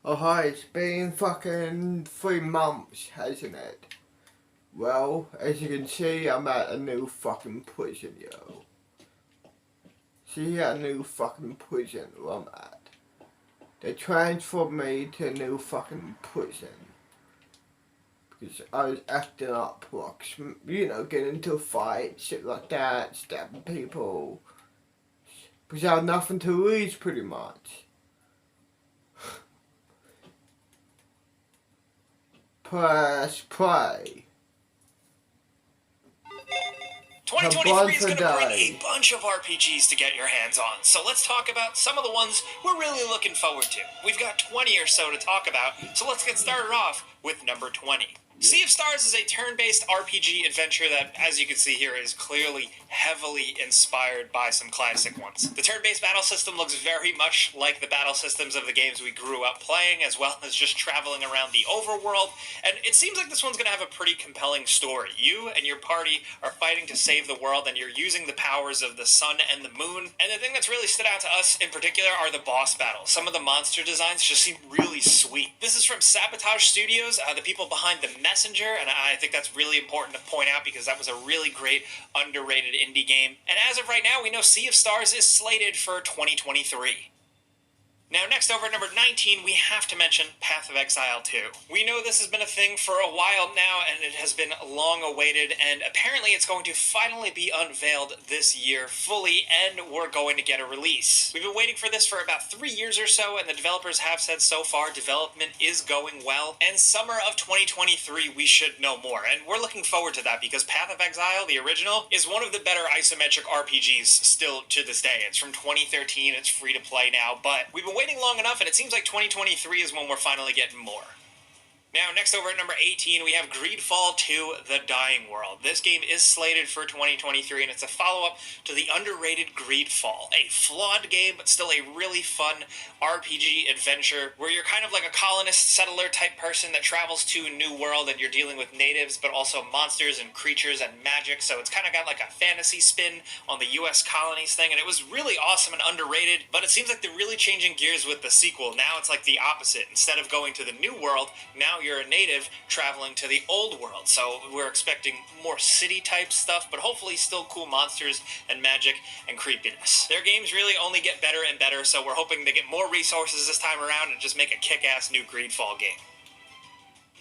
Oh hi, it's been fucking 3 months, hasn't it? Well, as you can see, I'm at a new fucking prison, yo. See a new fucking prison where I'm at. They transferred me to a new fucking prison. Because I was acting up, like, getting into fights, shit like that, stabbing people. Because I had nothing to lose, pretty much. Press play. 2023 is going to bring a bunch of RPGs to get your hands on, so let's talk about some of the ones we're really looking forward to. We've got 20 or so to talk about, so let's get started off with number 20. Sea of Stars is a turn-based RPG adventure that, as you can see here, is clearly heavily inspired by some classic ones. The turn-based battle system looks very much like the battle systems of the games we grew up playing, as well as just traveling around the overworld, and it seems like this one's going to have a pretty compelling story. You and your party are fighting to save the world, and you're using the powers of the sun and the moon, and the thing that's really stood out to us in particular are the boss battles. Some of the monster designs just seem really sweet. This is from Sabotage Studios, the people behind the Messenger, and I think that's really important to point out because that was a really great, underrated indie game. And as of right now, we know Sea of Stars is slated for 2023. Now, next over at number 19, we have to mention Path of Exile 2. We know this has been a thing for a while now, and it has been long awaited, and apparently it's going to finally be unveiled this year fully, and we're going to get a release. We've been waiting for this for about 3 years or so, and the developers have said so far development is going well, and summer of 2023 we should know more, and we're looking forward to that because Path of Exile, the original, is one of the better isometric RPGs still to this day. It's from 2013, it's free to play now, but we've been waiting long enough, and it seems like 2023 is when we're finally getting more. Now, next over at number 18, we have Greedfall 2: The Dying World. This game is slated for 2023, and it's a follow-up to the underrated Greedfall. A flawed game, but still a really fun RPG adventure where you're kind of like a colonist, settler type person that travels to a new world, and you're dealing with natives, but also monsters and creatures and magic, so it's kind of got like a fantasy spin on the U.S. colonies thing, and it was really awesome and underrated, but it seems like they're really changing gears with the sequel. Now it's like the opposite. Instead of going to the new world, now you're a native traveling to the old world, so we're expecting more city-type stuff, but hopefully still cool monsters and magic and creepiness. Their games really only get better and better, so we're hoping they get more resources this time around and just make a kick-ass new Greedfall game.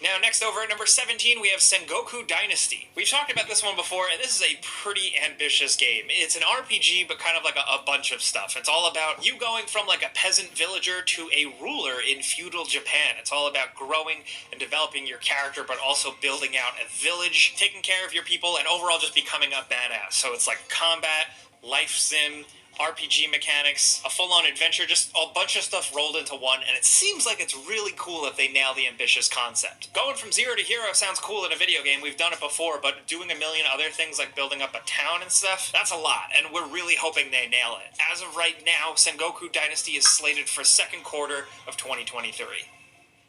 Now, next over at number 17, we have Sengoku Dynasty. We've talked about this one before, and this is a pretty ambitious game. It's an RPG, but kind of like a bunch of stuff. It's all about you going from like a peasant villager to a ruler in feudal Japan. It's all about growing and developing your character, but also building out a village, taking care of your people, and overall just becoming a badass. So it's like combat, life sim, RPG mechanics, a full-on adventure, just a bunch of stuff rolled into one, and it seems like it's really cool if they nail the ambitious concept. Going from zero to hero sounds cool in a video game, we've done it before, but doing a million other things like building up a town and stuff, that's a lot, and we're really hoping they nail it. As of right now, Sengoku Dynasty is slated for second quarter of 2023.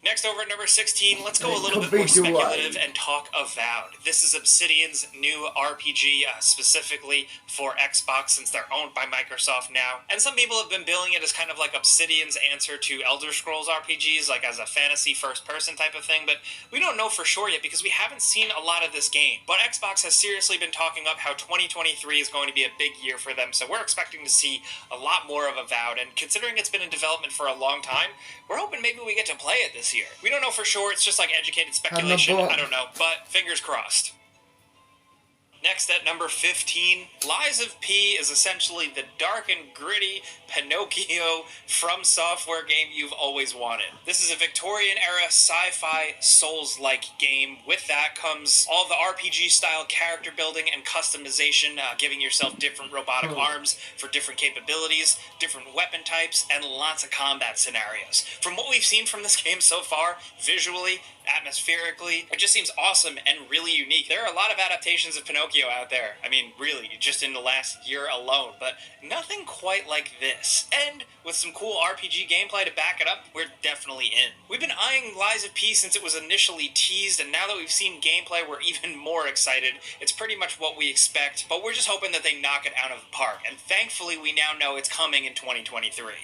Next over at number 16, let's go a little bit more speculative and talk Avowed. This is Obsidian's new RPG, specifically for Xbox, since they're owned by Microsoft now. And some people have been billing it as kind of like Obsidian's answer to Elder Scrolls RPGs, like as a fantasy first-person type of thing, but we don't know for sure yet because we haven't seen a lot of this game. But Xbox has seriously been talking up how 2023 is going to be a big year for them, so we're expecting to see a lot more of Avowed, and considering it's been in development for a long time, we're hoping maybe we get to play it this year. We don't know for sure, it's just like educated speculation, I don't know, but fingers crossed. Next at number 15, Lies of P is essentially the dark and gritty Pinocchio From Software game you've always wanted. This is a Victorian-era sci-fi Souls-like game. With that comes all the RPG-style character building and customization, giving yourself different robotic arms for different capabilities, different weapon types, and lots of combat scenarios. From what we've seen from this game so far, visually, atmospherically, it just seems awesome and really unique. There are a lot of adaptations of Pinocchio out there. I mean, really, just in the last year alone, but nothing quite like this. And with some cool RPG gameplay to back it up, we're definitely in. We've been eyeing Lies of P since it was initially teased, and now that we've seen gameplay, we're even more excited. It's pretty much what we expect, but we're just hoping that they knock it out of the park, and thankfully we now know it's coming in 2023.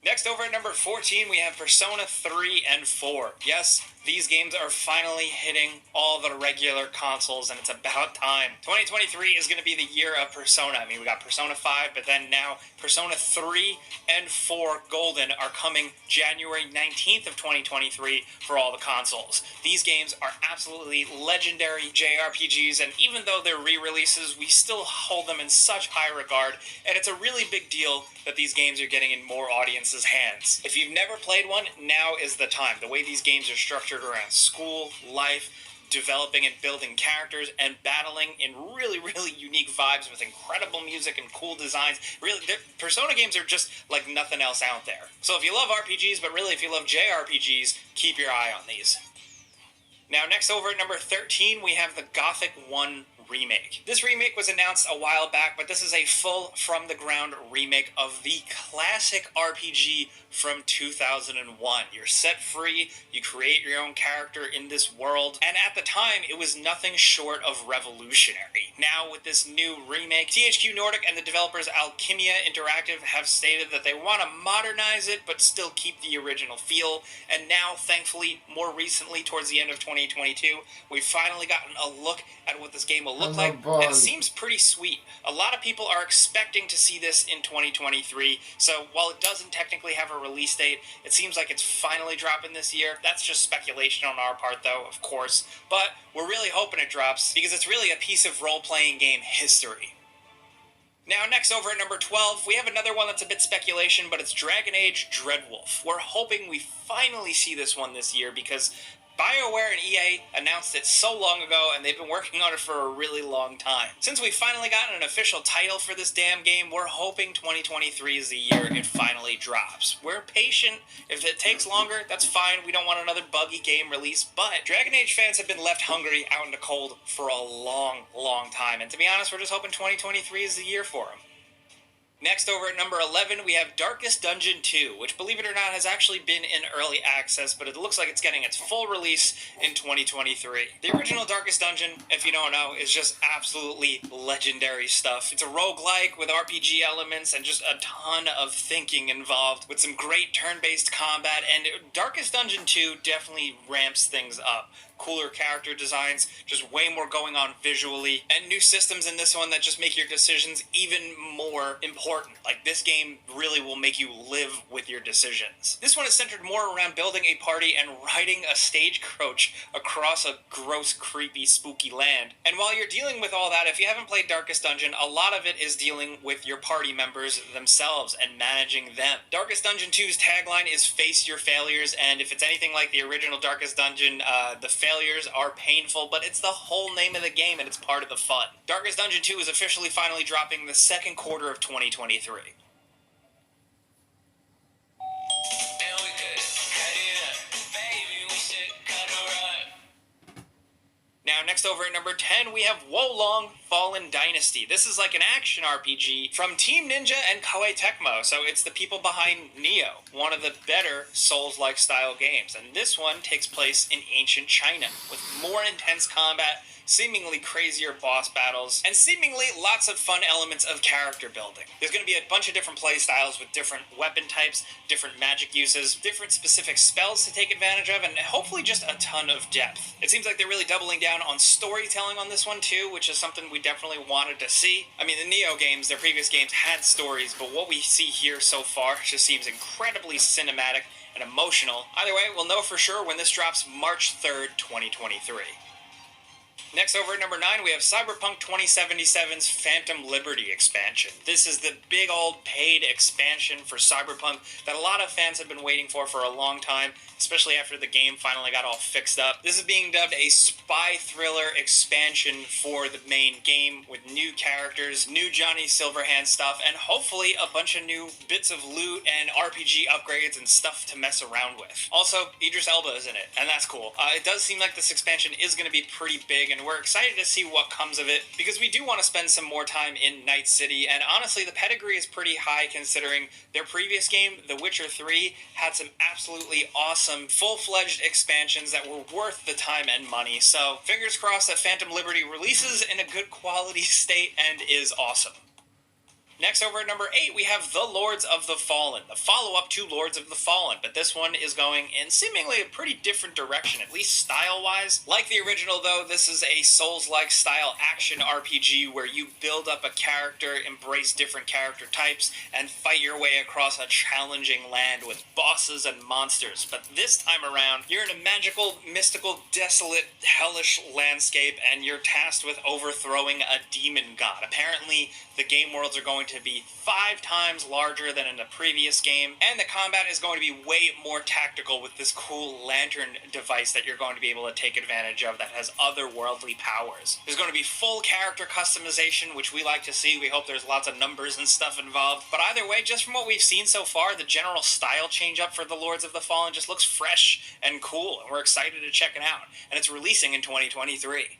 Next, over at number 14, we have Persona 3 and 4. Yes, these games are finally hitting all the regular consoles, and it's about time. 2023 is going to be the year of Persona. I mean, we got Persona 5, but then now Persona 3 and 4 Golden are coming January 19th of 2023 for all the consoles. These games are absolutely legendary JRPGs, and even though they're re-releases, we still hold them in such high regard, and it's a really big deal that these games are getting in more audiences' hands. If you've never played one, now is the time. The way these games are structured around school, life, developing and building characters, and battling in really, really unique vibes with incredible music and cool designs. Really, Persona games are just like nothing else out there. So if you love RPGs, but really if you love JRPGs, keep your eye on these. Now, next over at number 13, we have the Gothic 1 remake. This remake was announced a while back, but this is a full from-the-ground remake of the classic RPG from 2001. You're set free, you create your own character in this world, and at the time, it was nothing short of revolutionary. Now, with this new remake, THQ Nordic and the developers Alchemia Interactive have stated that they want to modernize it, but still keep the original feel, and now, thankfully, more recently, towards the end of 2022, we've finally gotten a look at what this game will look like, and it seems pretty sweet. A lot of people are expecting to see this in 2023, so while it doesn't technically have a release date, it seems like it's finally dropping this year. That's just speculation on our part, though, of course, but we're really hoping it drops because it's really a piece of role-playing game history. Now, next over at number 12, we have another one that's a bit speculation, but it's Dragon Age Dreadwolf. We're hoping we finally see this one this year because BioWare and EA announced it so long ago, and they've been working on it for a really long time. Since we've finally gotten an official title for this damn game, we're hoping 2023 is the year it finally drops. We're patient. If it takes longer, that's fine. We don't want another buggy game release, but Dragon Age fans have been left hungry out in the cold for a long, long time, and to be honest, we're just hoping 2023 is the year for them. Next, over at number 11, we have Darkest Dungeon 2, which, believe it or not, has actually been in early access, but it looks like it's getting its full release in 2023. The original Darkest Dungeon, if you don't know, is just absolutely legendary stuff. It's a roguelike with RPG elements and just a ton of thinking involved, with some great turn-based combat, and Darkest Dungeon 2 definitely ramps things up. Cooler character designs, just way more going on visually, and new systems in this one that just make your decisions even more important. Like, this game really will make you live with your decisions. This one is centered more around building a party and riding a stagecoach across a gross, creepy, spooky land. And while you're dealing with all that, if you haven't played Darkest Dungeon, a lot of it is dealing with your party members themselves and managing them. Darkest Dungeon 2's tagline is "Face your failures," and if it's anything like the original Darkest Dungeon, the failures are painful, but it's the whole name of the game and it's part of the fun. Darkest Dungeon 2 is officially finally dropping the second quarter of 2023. Now, next over at number 10, we have Wo Long Fallen Dynasty. This is like an action RPG from Team Ninja and Koei Tecmo, so it's the people behind Nioh, one of the better Souls-like style games. And this one takes place in ancient China, with more intense combat, seemingly crazier boss battles, and seemingly lots of fun elements of character building. There's going to be a bunch of different play styles with different weapon types, different magic uses, different specific spells to take advantage of, and hopefully just a ton of depth. It seems like they're really doubling down on storytelling on this one too, which is something we definitely wanted to see. I mean, the Nioh games, their previous games had stories, but what we see here so far just seems incredibly cinematic and emotional. Either way, we'll know for sure when this drops March 3rd, 2023. Next, over at number 9, we have Cyberpunk 2077's Phantom Liberty expansion. This is the big old paid expansion for Cyberpunk that a lot of fans have been waiting for a long time, especially after the game finally got all fixed up. This is being dubbed a spy thriller expansion for the main game with new characters, new Johnny Silverhand stuff, and hopefully a bunch of new bits of loot and RPG upgrades and stuff to mess around with. Also, Idris Elba is in it, and that's cool. It does seem like this expansion is going to be pretty big, and we're excited to see what comes of it, because we do want to spend some more time in Night City, and honestly, the pedigree is pretty high considering their previous game, The Witcher 3, had some absolutely awesome, full-fledged expansions that were worth the time and money, so fingers crossed that Phantom Liberty releases in a good quality state and is awesome. Next, over at number 8, we have The Lords of the Fallen, the follow-up to Lords of the Fallen, but this one is going in seemingly a pretty different direction, at least style-wise. Like the original, though, this is a Souls-like style action RPG where you build up a character, embrace different character types, and fight your way across a challenging land with bosses and monsters. But this time around, you're in a magical, mystical, desolate, hellish landscape, and you're tasked with overthrowing a demon god. Apparently, the game worlds are going to be 5 times larger than in the previous game, and the combat is going to be way more tactical with this cool lantern device that you're going to be able to take advantage of that has otherworldly powers. There's going to be full character customization, which we like to see. We hope there's lots of numbers and stuff involved. But either way, just from what we've seen so far, the general style change up for the Lords of the Fallen just looks fresh and cool, and we're excited to check it out. And it's releasing in 2023.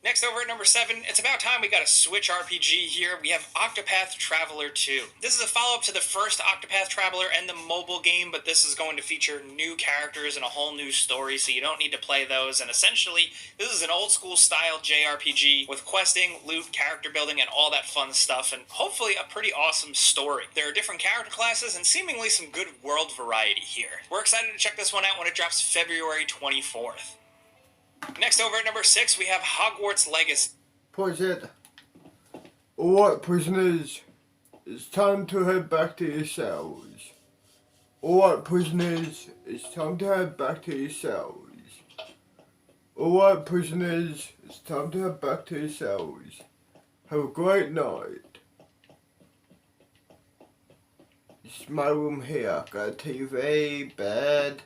Next, over at number 7, it's about time we got a Switch RPG here. We have Octopath Traveler 2. This is a follow-up to the first Octopath Traveler and the mobile game, but this is going to feature new characters and a whole new story, so you don't need to play those. And essentially, this is an old-school style JRPG with questing, loot, character building, and all that fun stuff, and hopefully a pretty awesome story. There are different character classes and seemingly some good world variety here. We're excited to check this one out when it drops February 24th. Next, over at number 6, we have Hogwarts Legacy. Pause it. Alright, prisoners. It's time to head back to your cells. Alright, prisoners. It's time to head back to your cells. Alright, prisoners. It's time to head back to your cells. Have a great night. This is my room here. Got a TV, bed,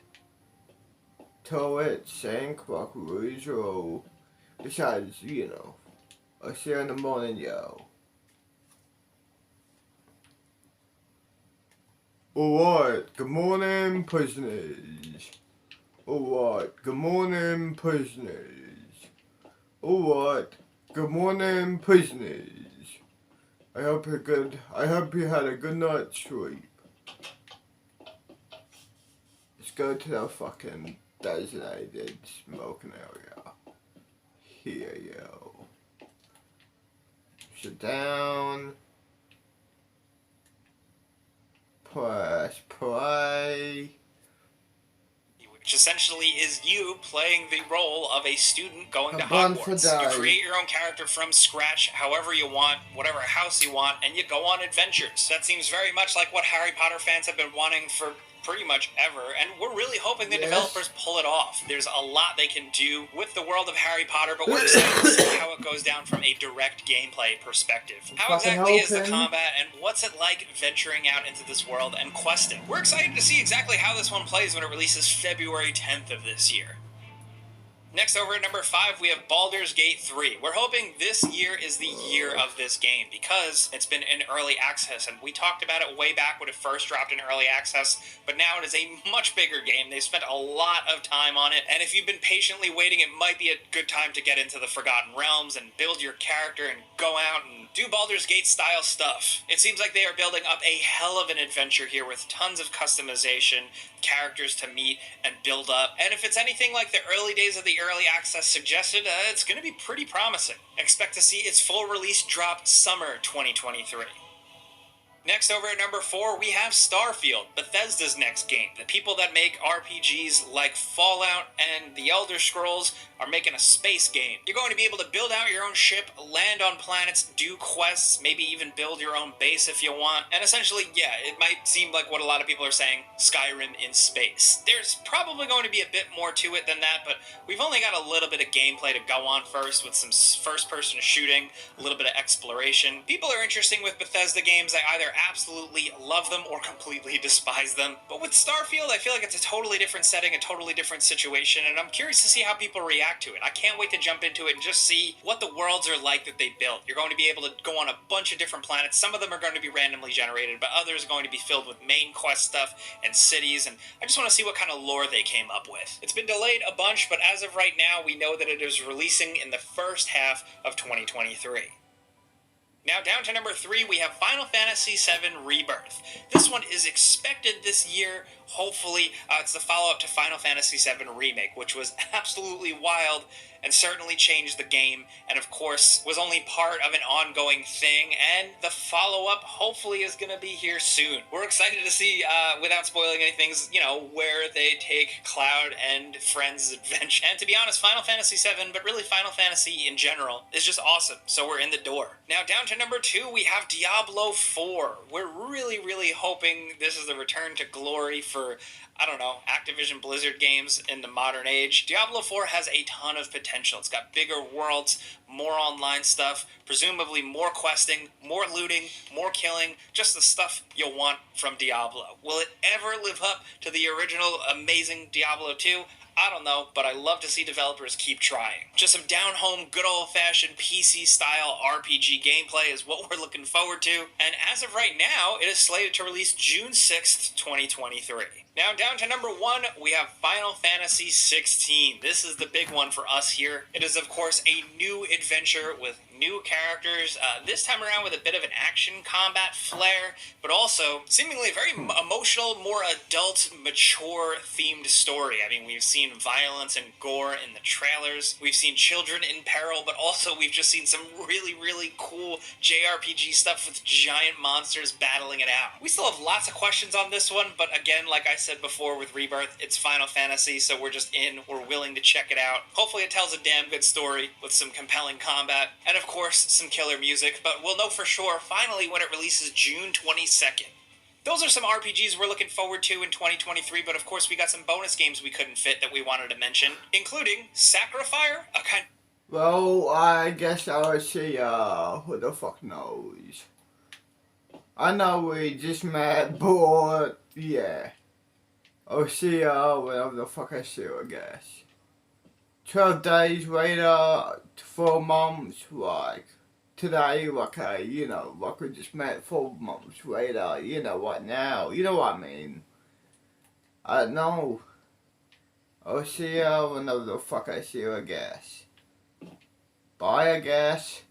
toilet, sink, locker, usual. Besides, you know, I'll see you in the morning, yo. Alright, good morning, prisoners. Alright, good morning, prisoners. Alright, good morning, prisoners. I hope you had a good night's sleep. Let's go to the fucking designated smoking area. Here, yo. Sit down. Press play. Which essentially is you playing the role of a student going to Hogwarts. You create your own character from scratch, however you want, whatever house you want, and you go on adventures. That seems very much like what Harry Potter fans have been wanting for pretty much ever, and we're really hoping the developers pull it off. There's a lot they can do with the world of Harry Potter, but we're excited to see how it goes down from a direct gameplay perspective. How exactly is the combat, and what's it like venturing out into this world and questing? We're excited to see exactly how this one plays when it releases February 10th of this year. Next, over at number 5, we have Baldur's Gate 3. We're hoping this year is the year of this game because it's been in early access, and we talked about it way back when it first dropped in early access, but now it is a much bigger game. They've spent a lot of time on it, and if you've been patiently waiting, it might be a good time to get into the Forgotten Realms and build your character and go out and do Baldur's Gate style stuff. It seems like they are building up a hell of an adventure here with tons of customization, characters to meet and build up, and if it's anything like the early days of the early access suggested, it's going to be pretty promising. Expect to see its full release drop summer 2023. Next, over at number 4, we have Starfield, Bethesda's next game. The people that make RPGs like Fallout and The Elder Scrolls are making a space game. You're going to be able to build out your own ship, land on planets, do quests, maybe even build your own base if you want. And essentially, yeah, it might seem like what a lot of people are saying, Skyrim in space. There's probably going to be a bit more to it than that, but we've only got a little bit of gameplay to go on first with some first-person shooting, a little bit of exploration. People are interested with Bethesda games. They either absolutely love them or completely despise them. But with Starfield, I feel like it's a totally different setting, a totally different situation, and I'm curious to see how people react to it. I can't wait to jump into it and just see what the worlds are like that they built. You're going to be able to go on a bunch of different planets. Some of them are going to be randomly generated, but others are going to be filled with main quest stuff and cities, and I just want to see what kind of lore they came up with. It's been delayed a bunch, but as of right now, we know that it is releasing in the first half of 2023. Now down to number 3, we have Final Fantasy VII Rebirth. This one is expected this year. Hopefully, it's the follow-up to Final Fantasy VII Remake, which was absolutely wild and certainly changed the game, and of course was only part of an ongoing thing, and the follow-up hopefully is going to be here soon. We're excited to see, without spoiling anything, where they take Cloud and friends' adventure. And to be honest, Final Fantasy VII, but really Final Fantasy in general, is just awesome, so we're in the door. Now down to number 2, we have Diablo 4. We're really hoping this is the return to glory for, I don't know, Activision Blizzard games in the modern age. Diablo 4 has a ton of potential. It's got bigger worlds, more online stuff, presumably more questing, more looting, more killing, just the stuff you'll want from Diablo. Will it ever live up to the original amazing Diablo 2? I don't know, but I love to see developers keep trying. Just some down-home, good old-fashioned PC-style RPG gameplay is what we're looking forward to, and as of right now, it is slated to release June 6th, 2023. Now, down to number 1, we have Final Fantasy XVI. This is the big one for us here. It is, of course, a new adventure with new characters, this time around with a bit of an action combat flair, but also seemingly a very emotional, more adult, mature themed story. I mean, we've seen violence and gore in the trailers, we've seen children in peril, but also we've just seen some really cool JRPG stuff with giant monsters battling it out. We still have lots of questions on this one, but again, like I said before with Rebirth, it's Final Fantasy, so we're willing to check it out. Hopefully it tells a damn good story with some compelling combat, and of course, some killer music, but we'll know for sure finally when it releases June 22nd. Those are some RPGs we're looking forward to in 2023, but of course we got some bonus games we couldn't fit that we wanted to mention, including Sacrifier, a kind... Well, I guess I'll see, who the fuck knows. I know we just met, but, yeah. I'll see, whatever the fuck I see, I guess. 12 days later, 4 months, like, today, like, like we just met 4 months later, you know what now, you know what I mean. I don't know. I'll see you whenever the fuck I see you, I guess. Bye, I guess.